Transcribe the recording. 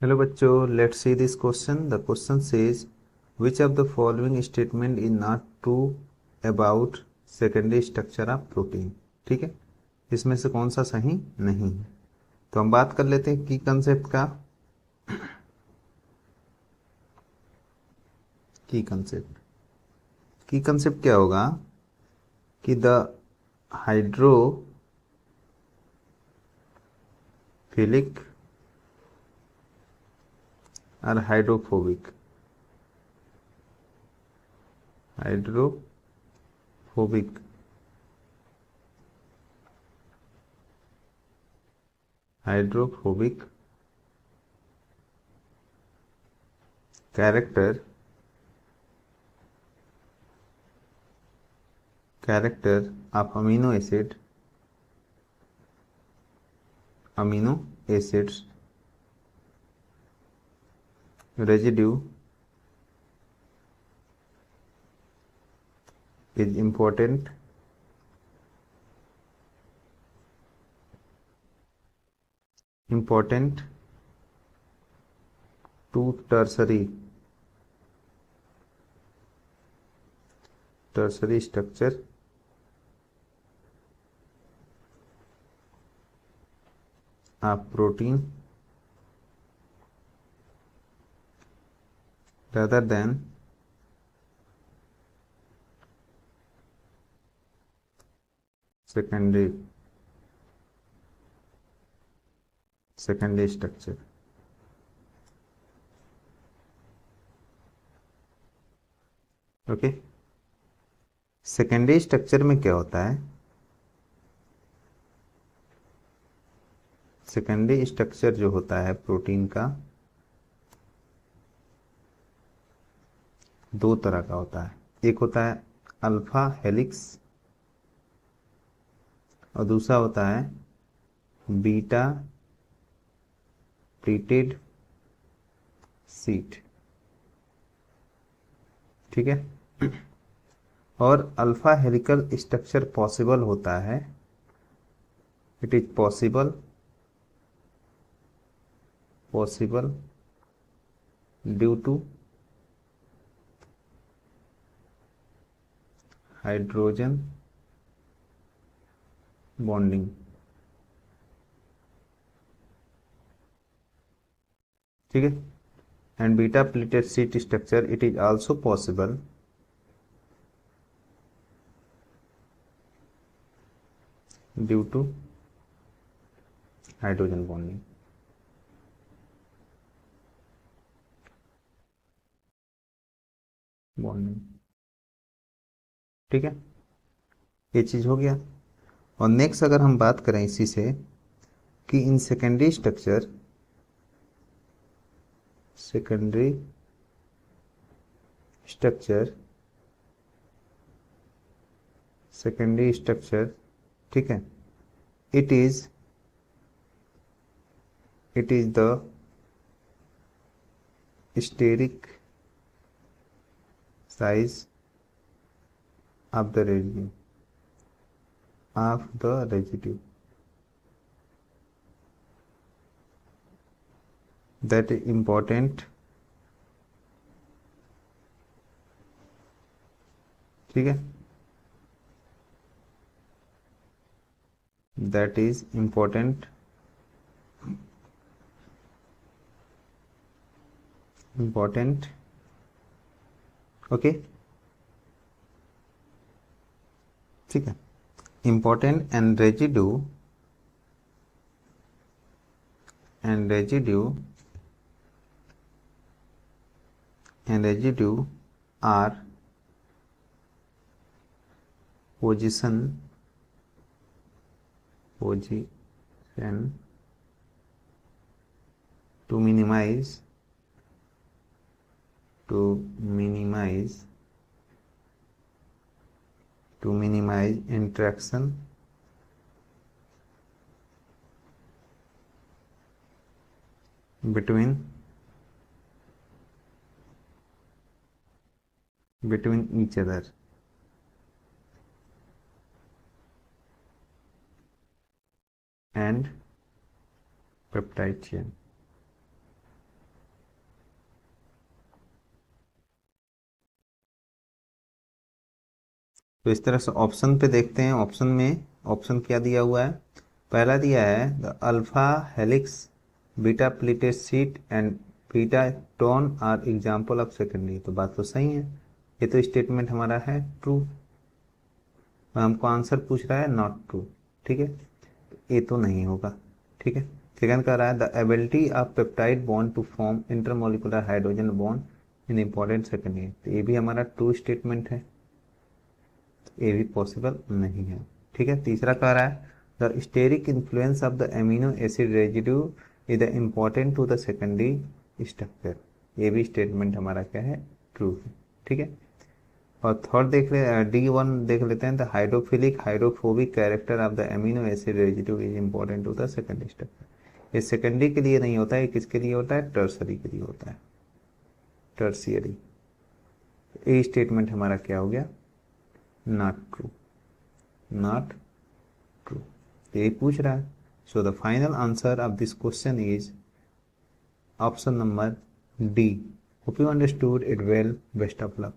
Hello बच्चों, let's see this question. The question says, which of the following statement is not true about secondary structure of protein? ठीक है, इसमें से कौन सा सही नहीं है? तो हम बात कर लेते हैं की कंसेप्ट का। की कंसेप्ट क्या होगा कि द हाइड्रोफिलिक और hydrophobic hydrophobic character of amino acids residue is important to tertiary structure of protein rather than secondary structure. Okay, secondary structure में क्या होता है? सेकेंडरी स्ट्रक्चर जो होता है प्रोटीन का, दो तरह का होता है। एक होता है अल्फा हेलिक्स और दूसरा होता है बीटा प्लीटेड सीट। ठीक है, और अल्फा हेलिकल स्ट्रक्चर पॉसिबल होता है, it is possible due to hydrogen bonding. ठीक है, and beta pleated sheet structure it is also possible due to hydrogen bonding. ठीक है, ये चीज हो गया। और नेक्स्ट अगर हम बात करें इसी से कि इन सेकेंडरी स्ट्रक्चर, ठीक है, it is the steric size of the residue that is important। ठीक है, that is important ओके। ठीक है, important and residue are position to minimize interaction between each other। and peptide chain। तो इस तरह से ऑप्शन पे देखते हैं। ऑप्शन में ऑप्शन क्या दिया हुआ है? पहला दिया है the alpha helix beta pleated sheet and beta turn are example of secondary. तो बात तो सही है, ये तो स्टेटमेंट हमारा है ट्रू। हमको आंसर पूछ रहा है नॉट ट्रू, ठीक है, ये तो नहीं होगा, ठीक है। सेकंड कह रहा है the ability of peptide bond to form intermolecular hydrogen bond in important secondary. तो ये भी हमारा ट्रू स्टेटमेंट है, ये भी पॉसिबल नहीं है, ठीक है। तीसरा कह रहा है the steric influence of the amino acid residue is important to the secondary structure. ये भी स्टेटमेंट हमारा क्या है? ट्रू है, ठीक है। और थर्ड देख ले D1 देख लेते हैं the hydrophilic hydrophobic character of the amino acid residue is important to the secondary structure. ये सेकेंडरी के लिए नहीं होता है, किसके लिए होता है? टर्सरी के लिए होता है, टर्सियरी। ये स्टेटमेंट हमारा क्या हो गया? नॉट ट्रू, नॉट ट्रू, यही पूछ रहा है। So the final answer of this question is option number D. Hope you understood it well. Best of luck.